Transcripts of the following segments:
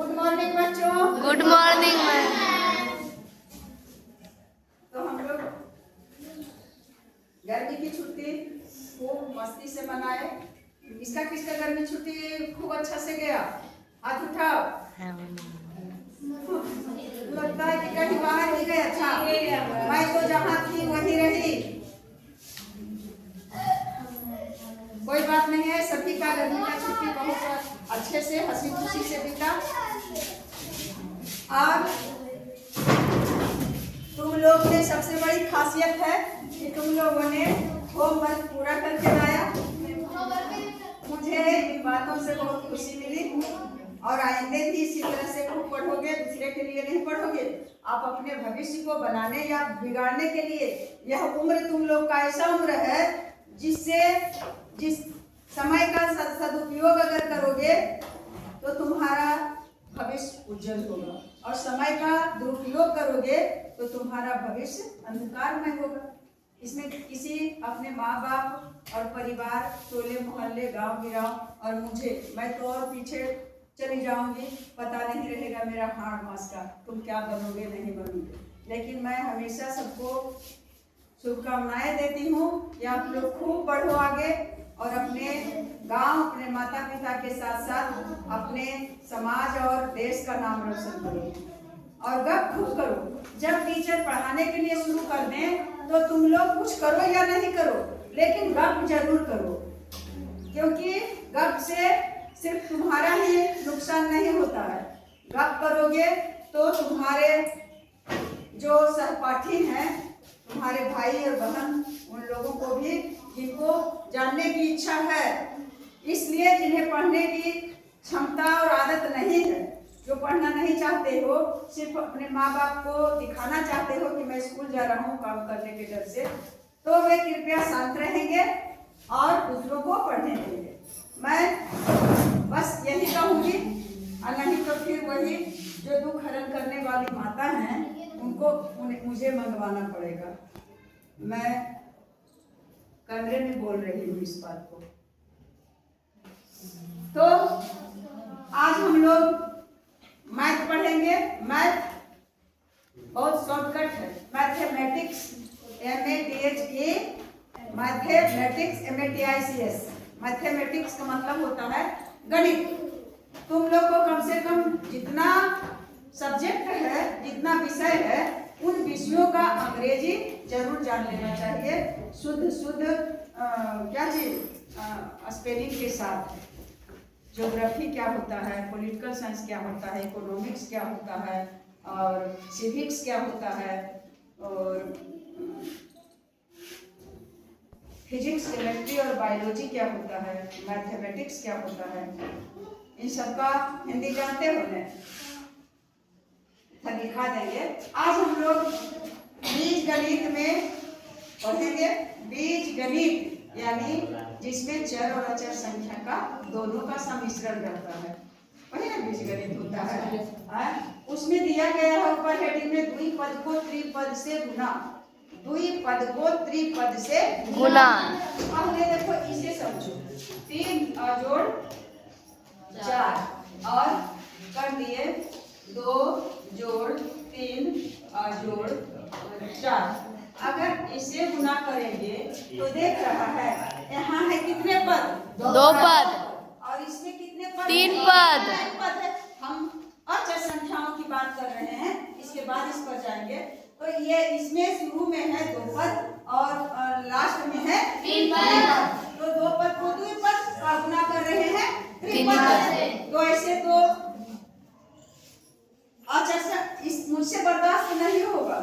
Good morning बच्चों। Good morning ma'am. तो हम लोग गर्मी की छुट्टी खूब मस्ती से मनाए। किसका गर्मी छुट्टी खूब अच्छा से गया? हाथ उठाओ। लगता है कि कहीं बाहर ही गया था। मैं तो जहाँ थी वहीं रही। कोई बात नहीं है, सभी का गर्मी का छुट्टी बहुत अच्छे से हंसी खुशी से बीता। और तुम लोग में सबसे बड़ी खासियत है कि तुम लोगों ने होमवर्क पूरा करके लाया। मुझे इन बातों से बहुत खुशी मिली। और आइंदे भी इसी तरह से खूब पढ़ोगे, दूसरे के लिए नहीं पढ़ोगे। आप अपने भविष्य को बनाने या बिगाड़ने के लिए, यह उम्र तुम लोग का ऐसा उम्र है जिस समय का सदुपयोग अगर करोगे तो तुम्हारा भविष्य उज्जवल होगा, और समय का दुरुपयोग करोगे तो तुम्हारा भविष्य अंधकारमय होगा। इसमें किसी अपने माँ बाप और परिवार, टोले मोहल्ले, गांव गिराव और मैं तो और पीछे चली जाऊंगी, पता नहीं रहेगा मेरा हाड़ मास का तुम क्या बनोगे नहीं बनोगे। लेकिन मैं हमेशा सबको शुभकामनाएं देती हूँ कि आप लोग खूब बढ़ो आगे और अपने गांव, अपने माता पिता के साथ साथ अपने समाज और देश का नाम रोशन करो। और गप खूब करो। जब टीचर पढ़ाने के लिए शुरू कर दें तो तुम लोग कुछ करो या नहीं करो, लेकिन गप जरूर करो, क्योंकि गप से सिर्फ तुम्हारा ही नुकसान नहीं होता है। गप करोगे तो तुम्हारे जो सहपाठी हैं, तुम्हारे भाई और बहन, उन लोगों को भी जिनको जानने की इच्छा है, इसलिए जिन्हें पढ़ने की क्षमता और आदत नहीं है, जो पढ़ना नहीं चाहते हो, सिर्फ अपने माँ बाप को दिखाना चाहते हो कि मैं स्कूल जा रहा हूँ काम करने के डर से, तो वे कृपया शांत रहेंगे और दूसरों को पढ़ने देंगे। मैं बस यही कहूँगी, और नहीं तो फिर वही जो दुख हरण करने वाली माता हैं मुझे मंगवाना पड़ेगा। मैं कमरे में बोल रही हूँ इस बात को। तो आज हम लोग मैथ पढ़ेंगे। मैथ बहुत शॉर्टकट है। मैथमेटिक्स मैथमेटिक्स मैथमेटिक्स का मतलब होता है गणित। तुम लोग को कम से कम जितना सब्जेक्ट है, जितना विषय है, उन विषयों का अंग्रेजी जरूर जान लेना चाहिए, शुद्ध क्या चीज स्पेलिंग के साथ। ज्योग्राफी क्या होता है, पॉलिटिकल साइंस क्या होता है, इकोनॉमिक्स क्या होता है, और सिविक्स क्या होता है, और फिजिक्स, केमिस्ट्री और बायोलॉजी क्या होता है, मैथमेटिक्स क्या होता है, इन सबका हिंदी जानते हो ना? दिखा देंगे। आज हम लोग बीज गणित में पढ़ेंगे। बीज गणित यानी जिसमें चर और अचर संख्या का दोनों का सम्मिश्रण रहता है, वही ना बीज गणित होता है। उसमें दिया गया है ऊपर हेडिंग में द्विपद को त्रिपद से गुना। द्विपद को त्रिपद से गुना। अब ये देखो, इसे समझो। 3 जोड़ 4 और कर दिए 2 जोड़ 3 जोड़ 4। अगर इसे गुना करेंगे तो देख रहा है यहाँ है कितने पद? 2 पद। और इसमें कितने पद? 3 पद। है। हम अचर संख्याओं की बात कर रहे हैं, इसके बाद इस पर जाएंगे। तो ये इसमें शुरू में है 2 पद और लास्ट में है 3 पद। तो 2 पद को 2 पद का गुना कर रहे हैं 3 पद। तो ऐसे तो अचर इस मुझसे बर्दाश्त नहीं होगा,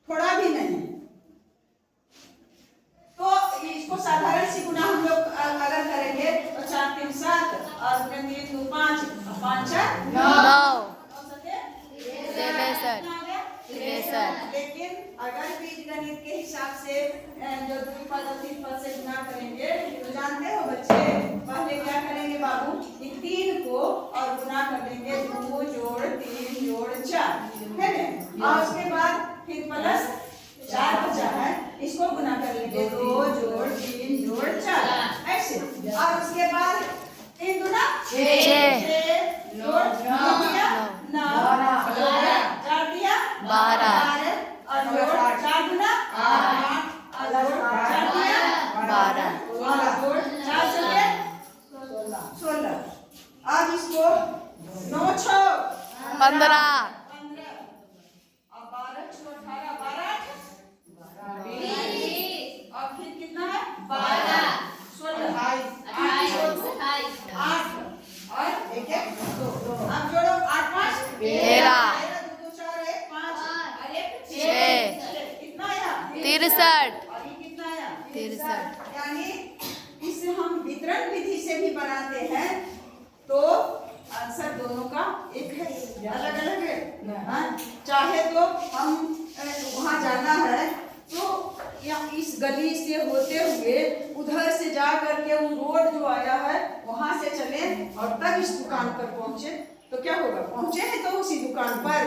थोड़ा भी नहीं। तो इसको साधारण सी गुना हम लोग अगर करेंगे तो 4 3 7 और 3 2 5 5 4 9। लेकिन अगर बीजगणित के हिसाब से जो द्विपद और त्रिपद से गुना करेंगे तो जानते हो बच्चे, पहले क्या करेंगे बाबू, 3 को और गुना कर देंगे 2 जोड़ 3 जोड़ 4, है ना? और उसके बाद फिर प्लस 4 बचा है, इसको गुना कर लेंगे 2 जोड़ 3 जोड़ 4, ऐसे। और उसके बाद 3 गुना 6, 9 15 15 और 12 छो 18 12 20 और फिर कितना है 12 16 8 और एक एक 2 अब जोड़ो 8 5 13 2 4 1 5 और एक 6 कितना आया 63 और ये कितना आया 63 यानी इसे हम वितरण विधि से भी बनाते हैं तो आंसर दोनों का एक है, अलग अलग है। हाँ? चाहे तो हम वहाँ जाना है तो या इस गली से होते हुए उधर से जा करके वो रोड जो आया है वहाँ से चले और तब इस दुकान पर पहुँचे तो क्या होगा, पहुँचे हैं तो उसी दुकान पर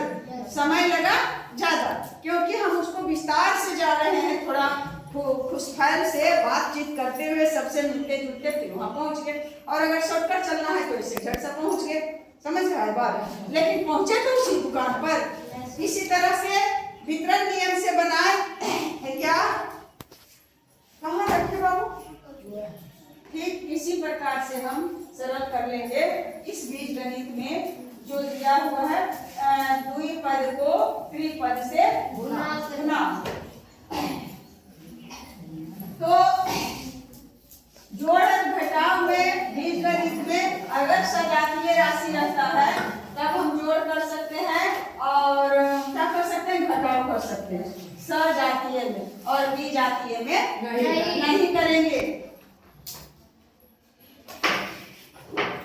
समय लगा ज्यादा, क्योंकि हम उसको विस्तार से जा रहे हैं, थोड़ा खुशफैल से बातचीत करते हुए सबसे मिलते जुलते फिर वहाँ पहुँच गए। और अगर शॉर्टकट चलना है तो इससे झट से पहुँच गए, समझ रहा है बात। लेकिन पहुँचे तो उसी दुकान पर। इसी तरह से वितरण नियम से बनाए है क्या, कहाँ रखे बाबू, ठीक इसी प्रकार से हम सरल कर लेंगे। इस बीजगणित में जो दिया हुआ है द्विपद को त्रिपद से गुना। तो जोड़ घटाव में बीजगणित में अगर सजातीय राशि रहता है तब हम जोड़ कर सकते हैं और क्या कर सकते हैं, घटाव कर सकते हैं सजातीय में, और विजातीय में नहीं करेंगे।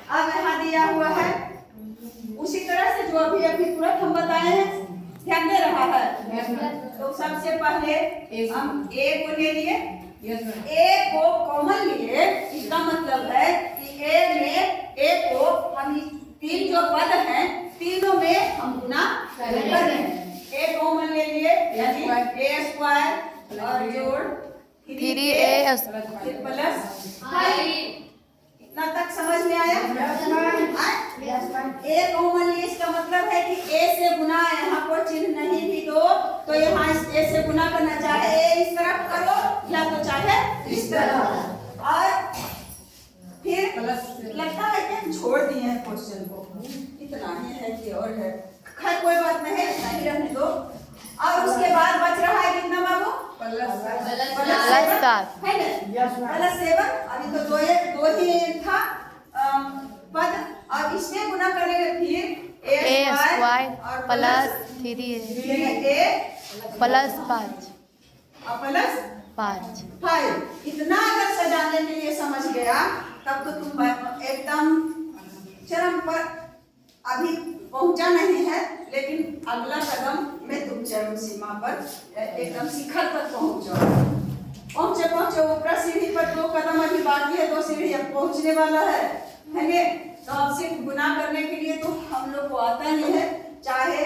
अब यहाँ दिया हुआ है उसी तरह से जो अभी अभी तुरंत हम बताए हैं, ध्यान दे रहा है। तो सबसे पहले हम ए को ले लिए, ए को कॉमन लिए, इसका मतलब है कि ए में ए को हम तीन जो पद हैं तीनों में हम गुना कर रहे हैं। ए कॉमन ले लिए यानी ए स्क्वायर और जोड़ 3a फिर प्लस 5। इतना तक समझ में आया? ए कॉमन लिए इसका मतलब है कि ए से गुना, यहाँ को चिन्ह नहीं भी दो तो यहाँ इस ए से गुना करना, चाहे ए इस तरफ करो या तो चाहे इस तरफ। और फिर लगता है कि छोड़ दिए हैं क्वेश्चन को, इतना ही है कि और है, खैर कोई बात नहीं, नहीं रहने दो। और उसके बाद बच रहा है कितना बाबू, प्लस 7 है ना, प्लस 7। अभी तो दो ही था पद, और इसमें गुना करेंगे फिर a square plus 3a plus 5 plus 5। 5। इतना अगर सजाने के लिए समझ गया तब तो तुम एकदम चरम पर अभी पहुंचा नहीं है, लेकिन अगला कदम में तुम चरम सीमा पर एकदम शिखर तक पहुंच जाओ। पहुंचे ऊपर सीढ़ी पर 2 कदम अभी बाकी है, 2 सीढ़ी अब पहुंचने वाला है ना। तो अब सिर्फ गुना करने के लिए तो हम लोग को आता ही है, चाहे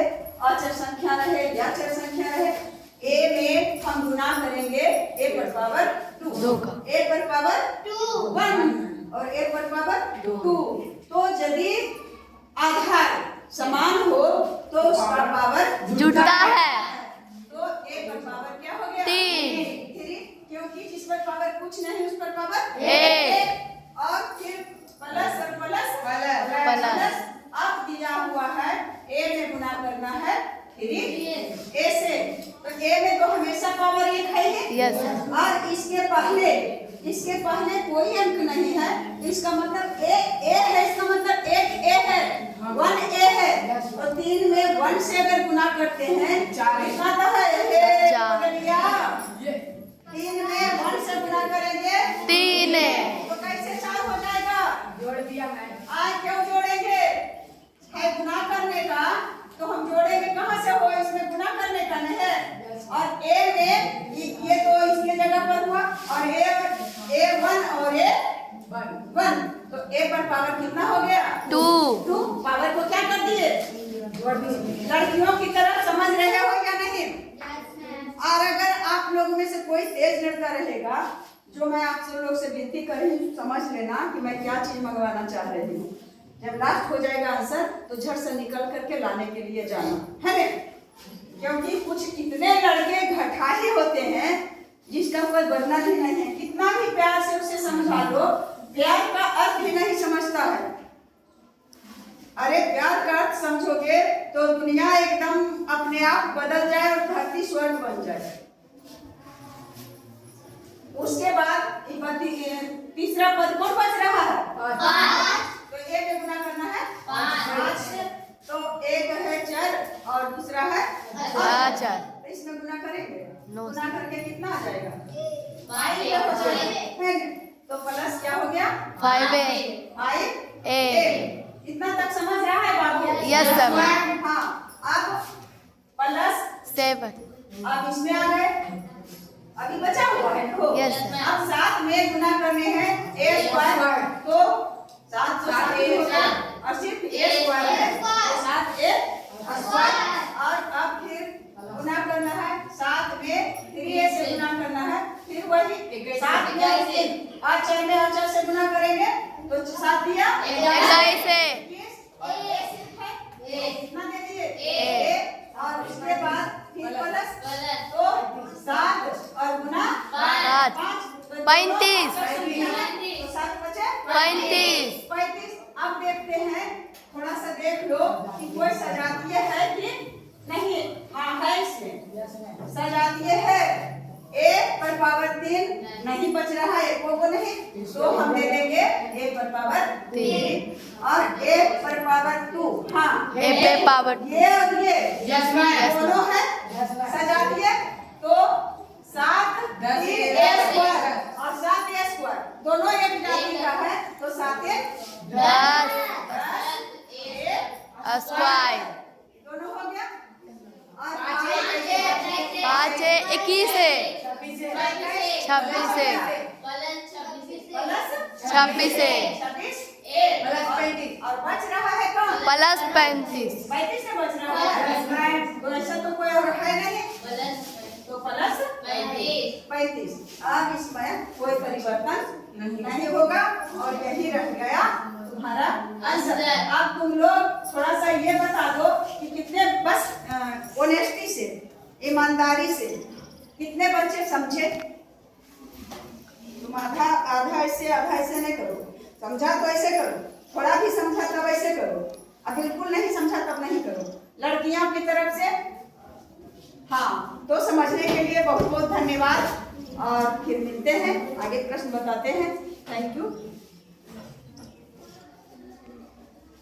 अचर संख्या रहे या चर संख्या रहे। ए में हम गुना करेंगे ए पर पावर 2 का, ए पर पावर 1 और ए पर पावर 2। तो यदि आधार समान हो तो उसका पावर जुड़ता है। तो ए पर पावर क्या हो गया 3, क्योंकि जिस पर पावर कुछ नहीं उस पर पावर 1 और फिर प्लस और प्लस। अब दिया हुआ है ए में गुना करना है 3 ए से, तो ए में तो हमेशा पावर 1 है यस। और इसके पहले कोई अंक नहीं है, इसका मतलब ए है, इसका मतलब 1 ए है, 1 ए है। तो 3 में 1 से अगर गुना करते हैं 4 आता है, 3 में 1 से गुना करेंगे 3 तो कैसे 4 हो जाएगा, जोड़ दिया मैं। आज क्यों जोड़ेंगे, है गुना करने का तो हम जोड़ेंगे कहाँ से, हो इसमें गुना करने का नहीं है। और ए में ये तो इसके जगह पर हुआ, और ए 1 और ए 1, तो ए पर पावर कितना हो गया 2 पावर को क्या कर दिए, लड़कियों की तरह समझ रहे हो या नहीं? और अगर आप लोगों में से कोई तेज लड़का रहेगा, जो मैं आप सब लोग से विनती कर रही हूँ, समझ लेना कि मैं क्या चीज मंगवाना चाह रही हूँ। जब लास्ट हो जाएगा आंसर तो झट से निकल करके लाने के लिए जाना है ना, क्योंकि कुछ इतने लड़के घटाही होते हैं जिसका कोई वर्णन ही नहीं है। कितना भी प्यार से उसे समझा लो, प्यार का अर्थ भी नहीं समझता है। अरे प्यार का अर्थ समझोगे तो तो दुनिया एकदम अपने आप बदल जाए और धरती स्वर्ग बन जाए। उसके बाद तीसरा पद कौन बच रहा है? 5। तो एक में गुना करना है 5 से। तो एक है चर और दूसरा है अचर। तो इसमें गुना करेंगे, 9 गुना करके कितना आ जाएगा? 5। तो प्लस क्या हो गया? 5 5 इतना तक समझ रहा है बाबू? Yes, sir. हाँ, अब प्लस 7 अब इसमें आ गए, अभी बचा हुआ है देखो। Yes, sir. अब 7 में गुना करने हैं a स्क्वायर, तो 7 तो 7 ही होगा और सिर्फ a स्क्वायर है, तो 7a स्क्वायर। और अब फिर गुना करना है 7 में 3a से गुना करना है, फिर वही 7 में 3 और 4 में और 4 से गुना करेंगे तो 7 दिया 21 और a सिर्फ है कितना दे दिए a और उसके बाद फिर प्लस तो 7 और गुना 5 35 तो 7 बचे 35 अब देखते हैं, थोड़ा सा देख लो कि कोई सजातीय है कि नहीं। हाँ है, इसमें सजातीय है। a पर पावर 3 नहीं बच रहा है, एक को नहीं, तो हम दे देंगे a पर पावर 3 और a पर पावर 2। हाँ a पे पावर ये और ये दोनों है सजातीय, तो 7 3 a स्क्वायर और 7 a स्क्वायर दोनों एक जाति का है, तो 7 10 a स्क्वायर दोनों हो गया। और 5 21 26 26 और बच रहा है कौन? प्लस 35 35 से बच रहा है, तो ऐसा तो कोई और है नहीं, तो प्लस 35। अब इसमें कोई परिवर्तन नहीं होगा और यही रह गया तुम्हारा आंसर। अब तुम लोग थोड़ा सा ये बता दो कि कितने बस ऑनेस्टी से, ईमानदारी से कितने बच्चे समझे? तुम आधा आधा ऐसे नहीं करो, समझा तो ऐसे करो, थोड़ा भी समझा तब ऐसे करो, अब बिल्कुल नहीं समझा तब नहीं करो। लड़कियों की तरफ से हाँ, तो समझने के लिए बहुत बहुत धन्यवाद और फिर मिलते हैं, आगे प्रश्न बताते हैं। Thank you.